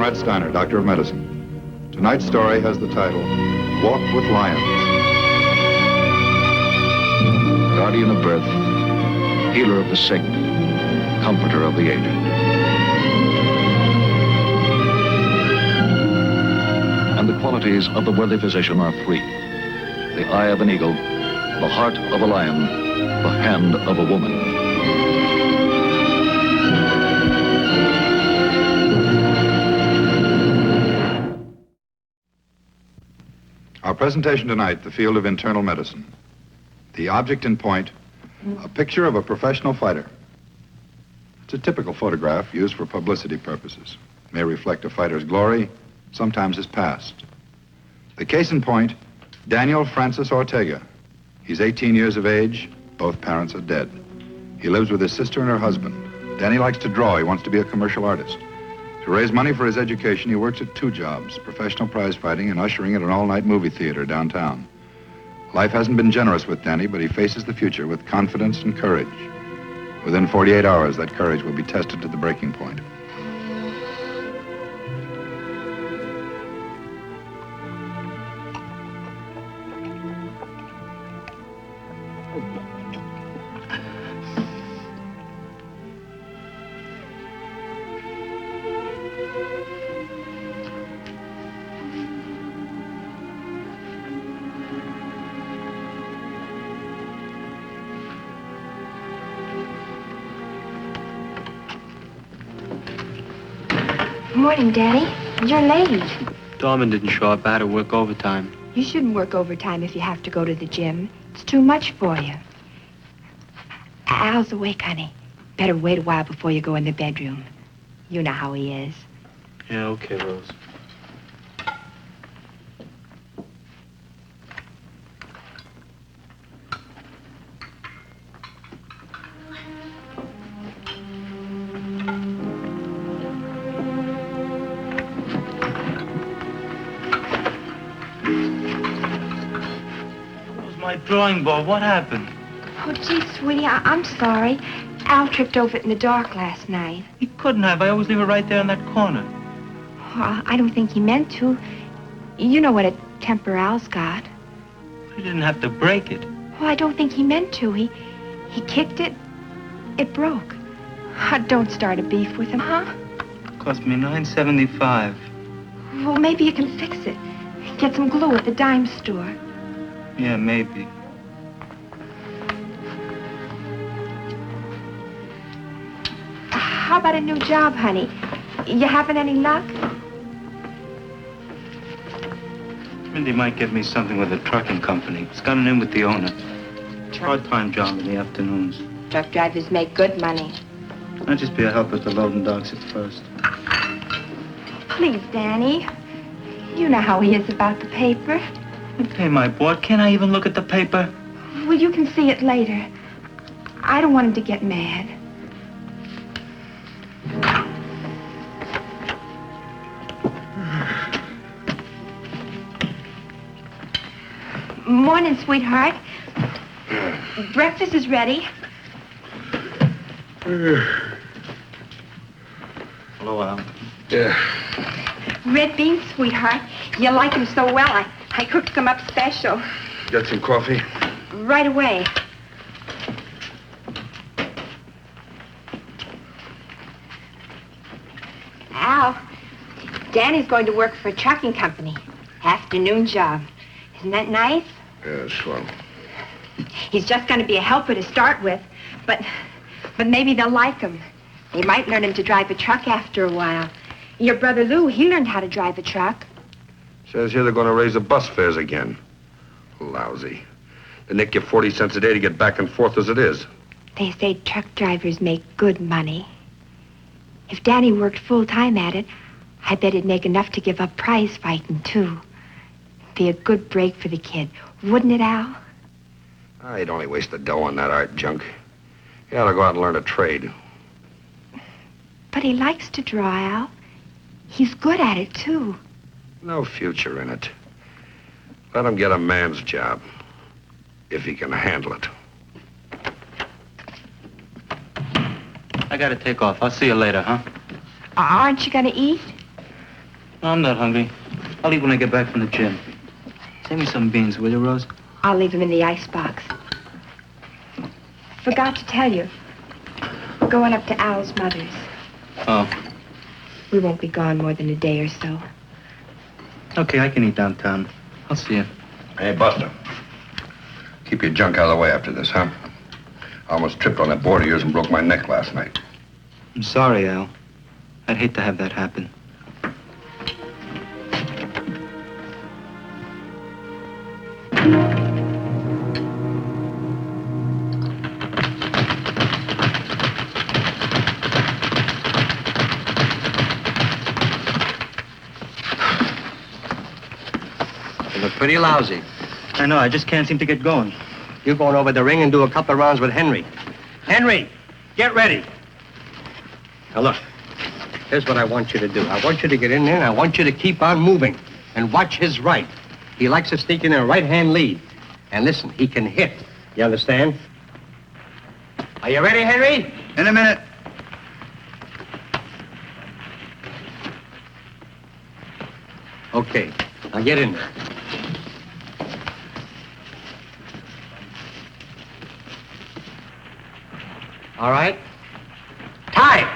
Konrad Styner, Doctor of Medicine. Tonight's story has the title, Walk with Lions. Guardian of birth, healer of the sick, comforter of the aged. And the qualities of the worthy physician are three: the eye of an eagle, the heart of a lion, the hand of a woman. Our presentation tonight, the field of internal medicine. The object in point, a picture of a professional fighter. It's a typical photograph used for publicity purposes. It may reflect a fighter's glory, sometimes his past. The case in point, Daniel Francis Ortega. He's 18 years of age. Both parents are dead. He lives with his sister and her husband. Danny likes to draw. He wants to be a commercial artist. To raise money for his education, he works at two jobs, professional prize fighting and ushering at an all-night movie theater downtown. Life hasn't been generous with Danny, but he faces the future with confidence and courage. Within 48 hours, that courage will be tested to the breaking point. Morning, Danny. You're late. Dorman didn't show up. I had to work overtime. You shouldn't work overtime if you have to go to the gym. It's too much for you. Al's awake, honey. Better wait a while before you go in the bedroom. You know how he is. Yeah, okay, Rose. My drawing board, what happened? Oh, gee, sweetie, I'm sorry. Al tripped over it in the dark last night. He couldn't have. I always leave it right there in that corner. Oh, I don't think he meant to. You know what a temper Al's got. He didn't have to break it. Oh, I don't think he meant to. He kicked it. It broke. Don't start a beef with him, huh? Cost me $9.75. Well, maybe you can fix it. Get some glue at the dime store. Yeah, maybe. How about a new job, honey? You having any luck? Mindy might give me something with a trucking company. It's got an in with the owner. Part-time job in the afternoons. Truck drivers make good money. I'll just be a helper at the loading docks at first. Please, Danny. You know how he is about the paper. I pay my board. Can't I even look at the paper? Well, you can see it later. I don't want him to get mad. Morning, sweetheart. Breakfast is ready. Hello, Al. Yeah. Red beans, sweetheart. You like them so well, I cooked them up special. Got some coffee? Right away. Al, Danny's going to work for a trucking company. Afternoon job. Isn't that nice? Yeah, swell. He's just going to be a helper to start with, but maybe they'll like him. They might learn him to drive a truck after a while. Your brother Lou, he learned how to drive a truck. Says here they're going to raise the bus fares again. Lousy. They nick you 40 cents a day to get back and forth as it is. They say truck drivers make good money. If Danny worked full-time at it, I bet he'd make enough to give up prize fighting, too. Be a good break for the kid, wouldn't it, Al? I'd only waste the dough on that art junk. He ought to go out and learn a trade. But he likes to draw, Al. He's good at it, too. No future in it. Let him get a man's job, if he can handle it. I gotta take off. I'll see you later, huh? Aren't you going to eat? I'm not hungry. I'll eat when I get back from the gym. Save me some beans, will you, Rose? I'll leave them in the icebox. Forgot to tell you. We're going up to Al's mother's. Oh, We won't be gone more than a day or so. okay, I can eat downtown. I'll see you. Hey, Buster. Keep your junk out of the way after this, huh? I almost tripped on that board of yours and broke my neck last night. I'm sorry, Al. I'd hate to have that happen. You look pretty lousy. I know, I just can't seem to get going. You're going over the ring and do a couple of rounds with Henry. Henry, get ready. Now look, here's what I want you to do. I want you to get in there and I want you to keep on moving and watch his right. He likes to sneak in a right-hand lead. And listen, he can hit. You understand? Are you ready, Henry? In a minute. Okay, now get in there. All right. Time!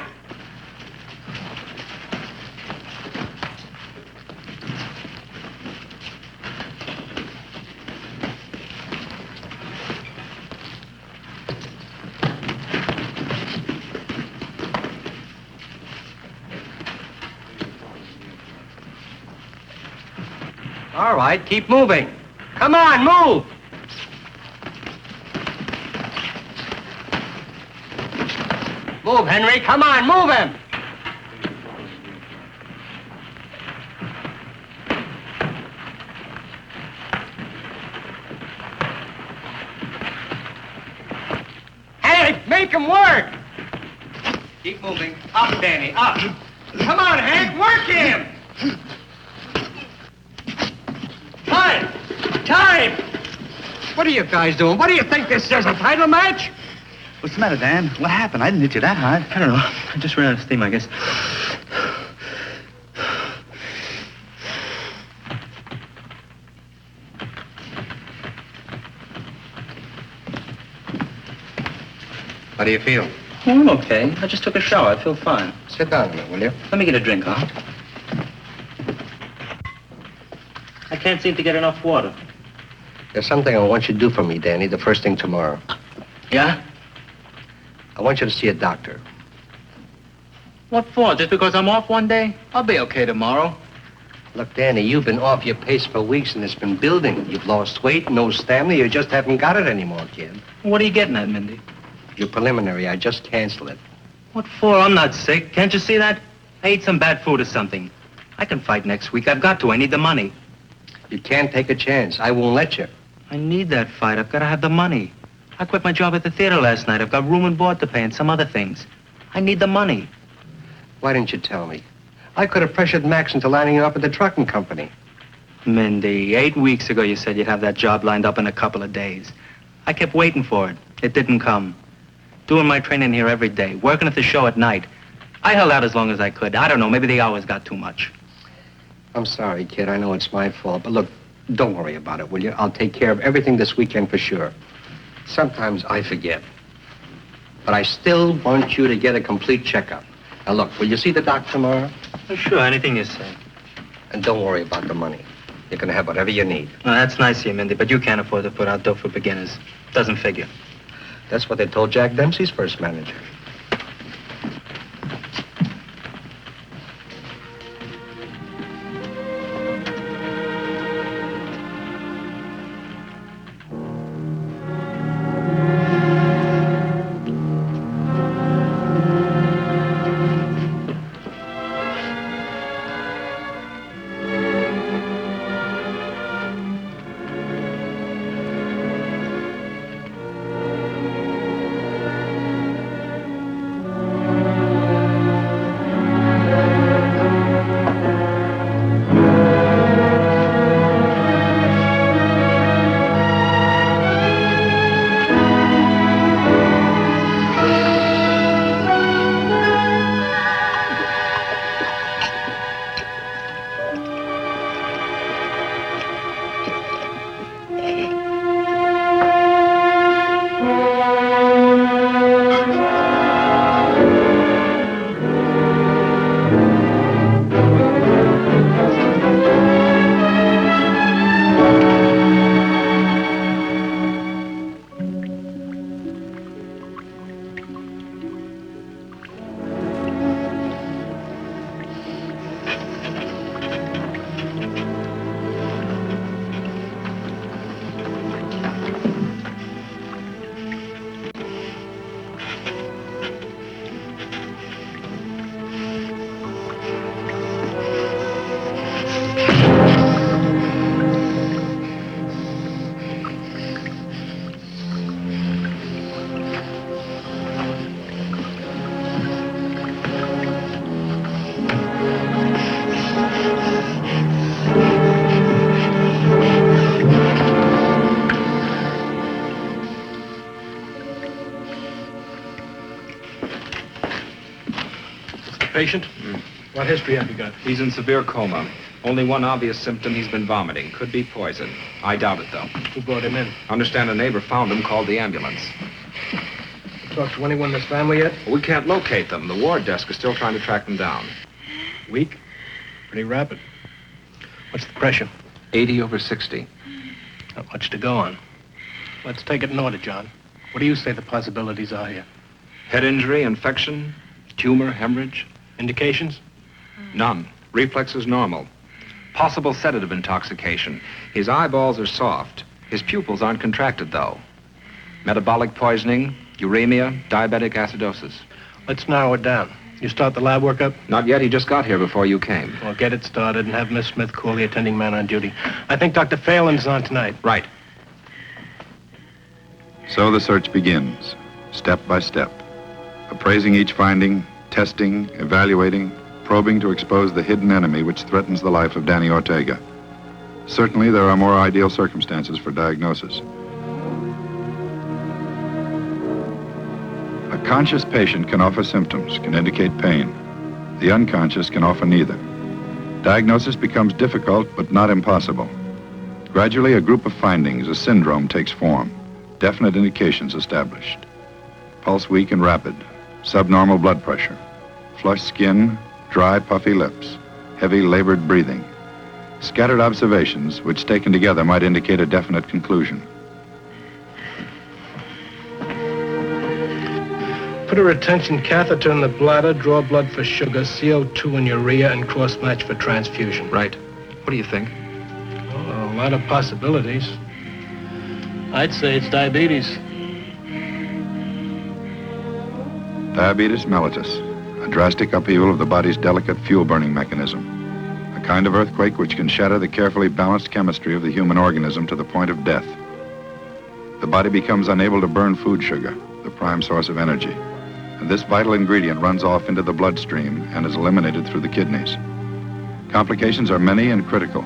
All right, keep moving. Come on, move! Move, Henry. Come on, move him. Hey, make him work. Keep moving. Up, Danny, up. Come on, Hank, work him. Time. Time. What are you guys doing? What do you think this is, a title match? What's the matter, Dan? What happened? I didn't hit you that hard. I don't know. I just ran out of steam, I guess. How do you feel? Oh, I'm okay. I just took a shower. I feel fine. Sit down a minute, will you? Let me get a drink, huh? I can't seem to get enough water. There's something I want you to do for me, Danny, the first thing tomorrow. Yeah? I want you to see a doctor. What for? Just because I'm off one day? I'll be okay tomorrow. Look, Danny, you've been off your pace for weeks and it's been building. You've lost weight, no stamina, you just haven't got it anymore, kid. What are you getting at, Mindy? Your preliminary, I just canceled it. What for? I'm not sick. Can't you see that? I ate some bad food or something. I can fight next week. I've got to. I need the money. You can't take a chance. I won't let you. I need that fight. I've got to have the money. I quit my job at the theater last night. I've got room and board to pay and some other things. I need the money. Why didn't you tell me? I could have pressured Max into lining you up at the trucking company. Mindy, 8 weeks ago you said you'd have that job lined up in a couple of days. I kept waiting for it. It didn't come. Doing my training here every day, working at the show at night. I held out as long as I could. I don't know, maybe the hours got too much. I'm sorry, kid. I know it's my fault. But look, don't worry about it, will you? I'll take care of everything this weekend for sure. Sometimes I forget. But I still want you to get a complete checkup. Now, look, will you see the doctor tomorrow? Oh, sure, anything you say. And don't worry about the money. You can have whatever you need. Well, that's nice of you, Mindy, but you can't afford to put out dough for beginners. Doesn't figure. That's what they told Jack Dempsey's first manager. patient? What history have you got? He's in severe coma. Only one obvious symptom, he's been vomiting. Could be poison. I doubt it, though. Who brought him in? Understand a neighbor found him, called the ambulance. Talked to anyone in his family yet? We can't locate them. The ward desk is still trying to track them down. Weak? Pretty rapid. What's the pressure? 80/60. Not much to go on. Let's take it in order, John. What do you say the possibilities are here? Head injury, infection, tumor, hemorrhage. Indications? None. Reflexes normal. Possible sedative intoxication. His eyeballs are soft. His pupils aren't contracted, though. Metabolic poisoning, uremia, diabetic acidosis. Let's narrow it down. You start the lab workup? Not yet. He just got here before you came. Well, get it started and have Miss Smith call the attending man on duty. I think Dr. Phelan's on tonight. Right. So the search begins, step by step, appraising each finding, testing, evaluating, probing to expose the hidden enemy which threatens the life of Danny Ortega. Certainly, there are more ideal circumstances for diagnosis. A conscious patient can offer symptoms, can indicate pain. The unconscious can offer neither. Diagnosis becomes difficult, but not impossible. Gradually, a group of findings, a syndrome, takes form. Definite indications established. Pulse weak and rapid, subnormal blood pressure, flushed skin, dry, puffy lips, heavy, labored breathing. Scattered observations, which taken together might indicate a definite conclusion. Put a retention catheter in the bladder, draw blood for sugar, CO2 and urea, and cross-match for transfusion. Right. What do you think? Oh, a lot of possibilities. I'd say it's diabetes. Diabetes mellitus, a drastic upheaval of the body's delicate fuel-burning mechanism. A kind of earthquake which can shatter the carefully balanced chemistry of the human organism to the point of death. The body becomes unable to burn food sugar, the prime source of energy. And this vital ingredient runs off into the bloodstream and is eliminated through the kidneys. Complications are many and critical.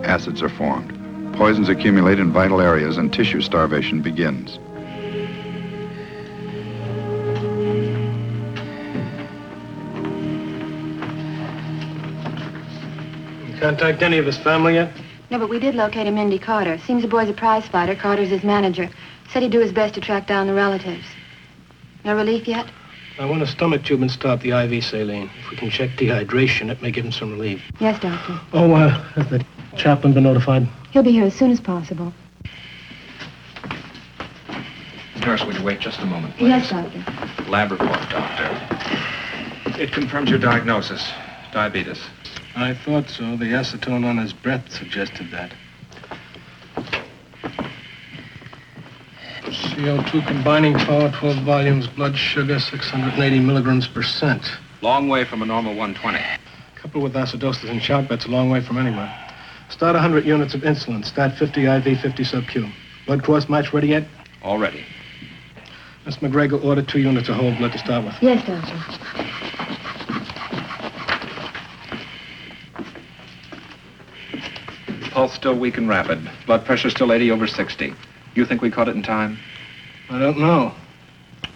Acids are formed. Poisons accumulate in vital areas and tissue starvation begins. You contact any of his family yet? No, but we did locate him, Mindy Carter. Seems the boy's a prize fighter. Carter's his manager. Said he'd do his best to track down the relatives. No relief yet? I want a stomach tube and stop the IV saline. If we can check dehydration, it may give him some relief. Yes, Doctor. Oh, has the chaplain been notified? He'll be here as soon as possible. Nurse, will you wait just a moment, please? Yes, Doctor. Lab report, doctor. It confirms your diagnosis. Diabetes. I thought so. The acetone on his breath suggested that. CO2 combining power, 12 volumes, blood sugar, 680 milligrams percent. Long way from a normal 120. Couple with acidosis and shock, that's a long way from anywhere. Start 100 units of insulin. Stat 50 IV, 50 sub-Q. Blood cross match ready yet? All ready. Miss McGregor ordered 2 units of whole blood to start with. Yes, Doctor. Pulse still weak and rapid. Blood pressure still 80/60. You think we caught it in time? I don't know.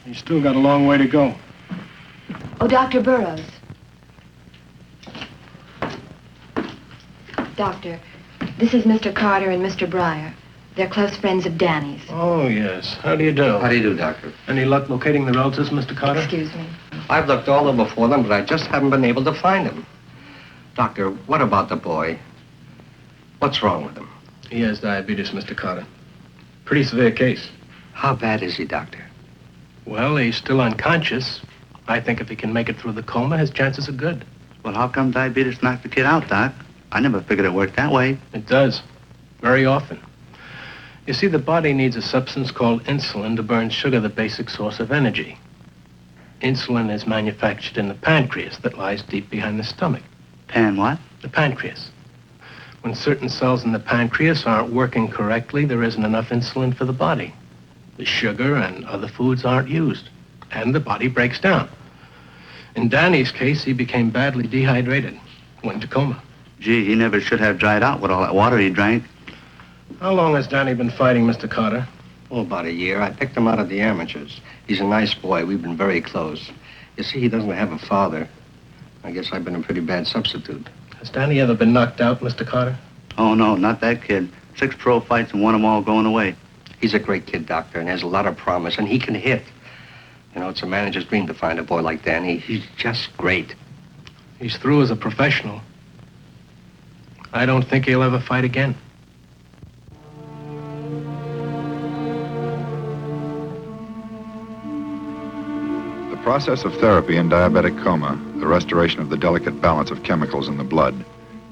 He's still got a long way to go. Oh, Dr. Burroughs. Doctor, this is Mr. Carter and Mr. Breyer. They're close friends of Danny's. Oh, yes. How do you do? How do you do, Doctor? Any luck locating the relatives, Mr. Carter? Excuse me. I've looked all over for them, but I just haven't been able to find them. Doctor, what about the boy? What's wrong with him? He has diabetes, Mr. Carter. Pretty severe case. How bad is he, Doctor? Well, he's still unconscious. I think if he can make it through the coma, his chances are good. Well, how come diabetes knocked the kid out, Doc? I never figured it worked that way. It does. Very often. You see, the body needs a substance called insulin to burn sugar, the basic source of energy. Insulin is manufactured in the pancreas that lies deep behind the stomach. What? The pancreas. When certain cells in the pancreas aren't working correctly, there isn't enough insulin for the body. The sugar and other foods aren't used, and the body breaks down. In Danny's case, he became badly dehydrated, went into coma. Gee, he never should have dried out with all that water he drank. How long has Danny been fighting, Mr. Carter? Oh, about a year. I picked him out of the amateurs. He's a nice boy. We've been very close. You see, he doesn't have a father. I guess I've been a pretty bad substitute. Has Danny ever been knocked out, Mr. Carter? Oh, no, not that kid. 6 pro fights and won them all going away. He's a great kid, Doctor, and has a lot of promise, and he can hit. You know, it's a manager's dream to find a boy like Danny. He's just great. He's through as a professional. I don't think he'll ever fight again. The process of therapy in diabetic coma, the restoration of the delicate balance of chemicals in the blood,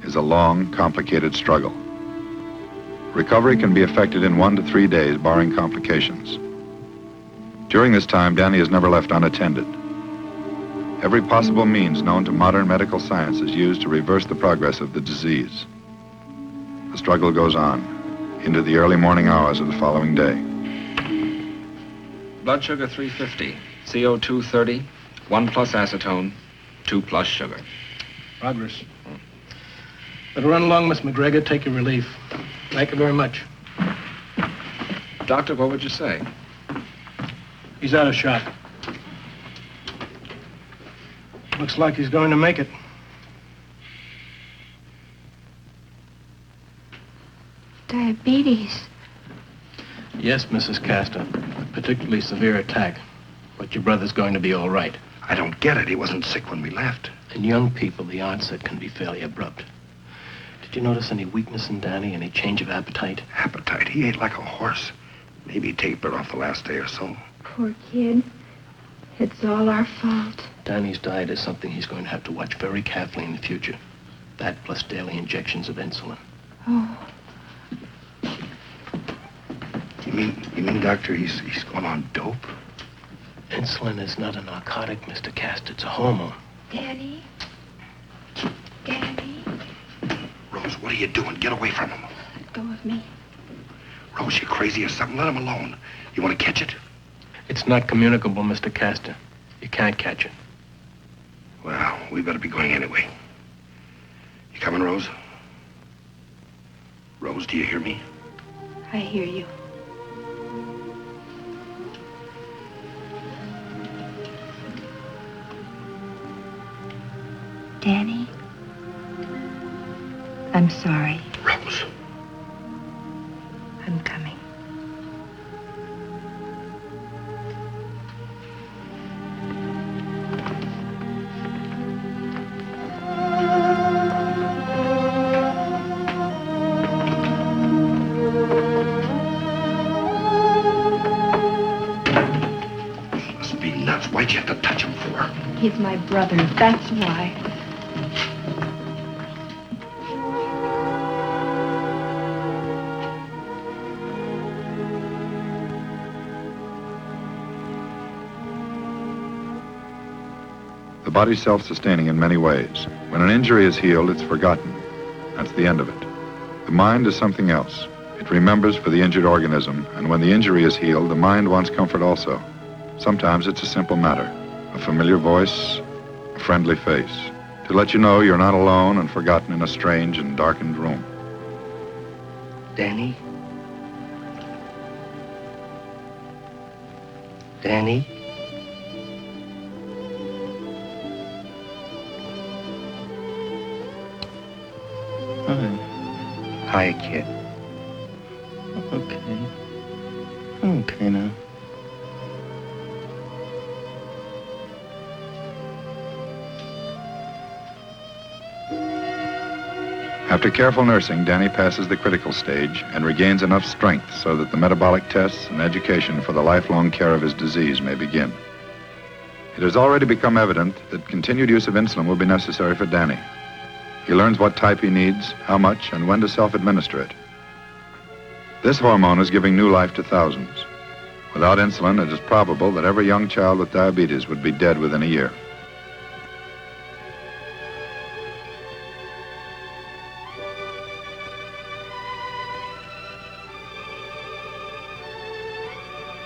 is a long, complicated struggle. Recovery can be effected in 1 to 3 days, barring complications. During this time, Danny is never left unattended. Every possible means known to modern medical science is used to reverse the progress of the disease. The struggle goes on into the early morning hours of the following day. Blood sugar 350, CO2 30, 1 plus acetone, 2 plus sugar. Progress. Better run along, Miss McGregor. Take your relief. Thank you very much. Doctor, what would you say? He's out of shot. Looks like he's going to make it. Diabetes. Yes, Mrs. Castor. A particularly severe attack. But your brother's going to be all right. I don't get it. He wasn't sick when we left. In young people, the onset can be fairly abrupt. Did you notice any weakness in Danny? Any change of appetite? Appetite? He ate like a horse. Maybe he tapered off the last day or so. Poor kid. It's all our fault. Danny's diet is something he's going to have to watch very carefully in the future. That plus daily injections of insulin. Oh. You mean, Doctor, he's going on dope? Insulin is not a narcotic, Mr. Cast. It's a hormone. Danny? Danny? Rose, what are you doing? Get away from him. Let go of me. Rose, you crazy or something? Let him alone. You want to catch it? It's not communicable, Mr. Castor. You can't catch it. Well, we better be going anyway. You coming, Rose? Rose, do you hear me? I hear you. Danny? I'm sorry. Rose. I'm coming. Must be nuts. Why'd you have to touch him for? He's my brother. That's why. The body's self-sustaining in many ways. When an injury is healed, it's forgotten. That's the end of it. The mind is something else. It remembers for the injured organism, and when the injury is healed, the mind wants comfort also. Sometimes it's a simple matter. A familiar voice, a friendly face, to let you know you're not alone and forgotten in a strange and darkened room. Danny? Danny? Hi, kid. Okay. I'm okay now. After careful nursing, Danny passes the critical stage and regains enough strength so that the metabolic tests and education for the lifelong care of his disease may begin. It has already become evident that continued use of insulin will be necessary for Danny. He learns what type he needs, how much, and when to self-administer it. This hormone is giving new life to thousands. Without insulin, it is probable that every young child with diabetes would be dead within a year.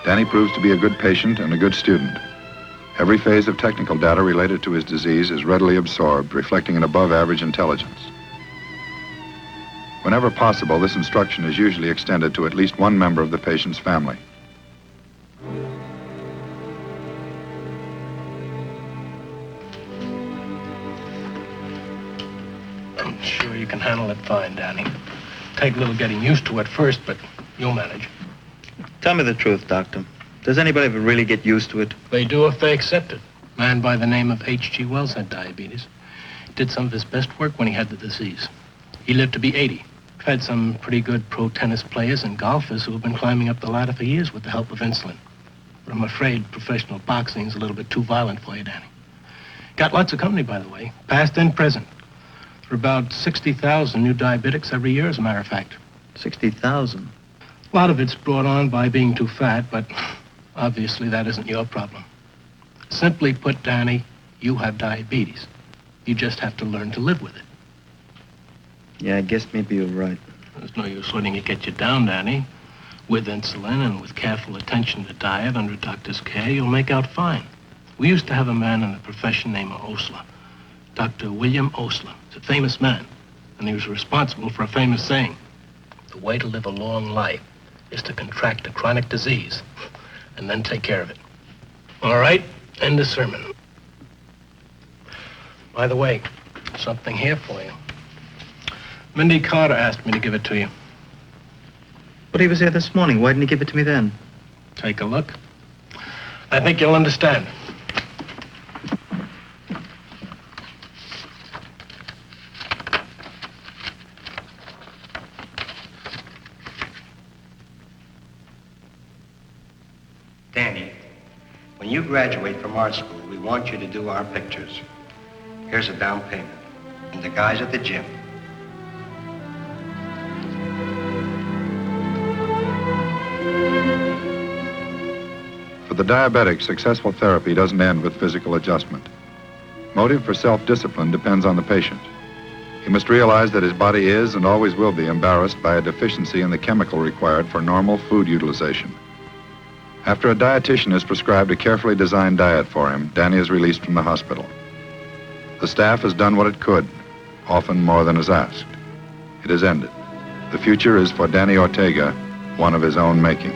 Danny proves to be a good patient and a good student. Every phase of technical data related to his disease is readily absorbed, reflecting an above-average intelligence. Whenever possible, this instruction is usually extended to at least one member of the patient's family. Sure, you can handle it fine, Danny. Take a little getting used to at first, but you'll manage. Tell me the truth, Doctor. Does anybody ever really get used to it? They do if they accept it. A man by the name of H.G. Wells had diabetes. Did some of his best work when he had the disease. He lived to be 80. I've had some pretty good pro tennis players and golfers who have been climbing up the ladder for years with the help of insulin. But I'm afraid professional boxing's a little bit too violent for you, Danny. Got lots of company, by the way, past and present. There are about 60,000 new diabetics every year, as a matter of fact. 60,000. A lot of it's brought on by being too fat, but obviously that isn't your problem. Simply put, Danny, you have diabetes. You just have to learn to live with it. Yeah, I guess maybe you're right. There's no use letting it get you down, Danny. With insulin and with careful attention to diet under a doctor's care, you'll make out fine. We used to have a man in the profession named Osler, Dr. William Osler. He's a famous man, and he was responsible for a famous saying. The way to live a long life is to contract a chronic disease and then take care of it. All right, end the sermon. By the way, something here for you. Mindy Carter asked me to give it to you. But he was here this morning. Why didn't he give it to me then? Take a look. I think you'll understand. Danny, when you graduate from art school, we want you to do our pictures. Here's a down payment. And the guys at the gym. For the diabetic, successful therapy doesn't end with physical adjustment. Motive for self-discipline depends on the patient. He must realize that his body is and always will be embarrassed by a deficiency in the chemical required for normal food utilization. After a dietitian has prescribed a carefully designed diet for him, Danny is released from the hospital. The staff has done what it could, often more than is asked. It has ended. The future is for Danny Ortega, one of his own making.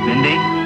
Mindy?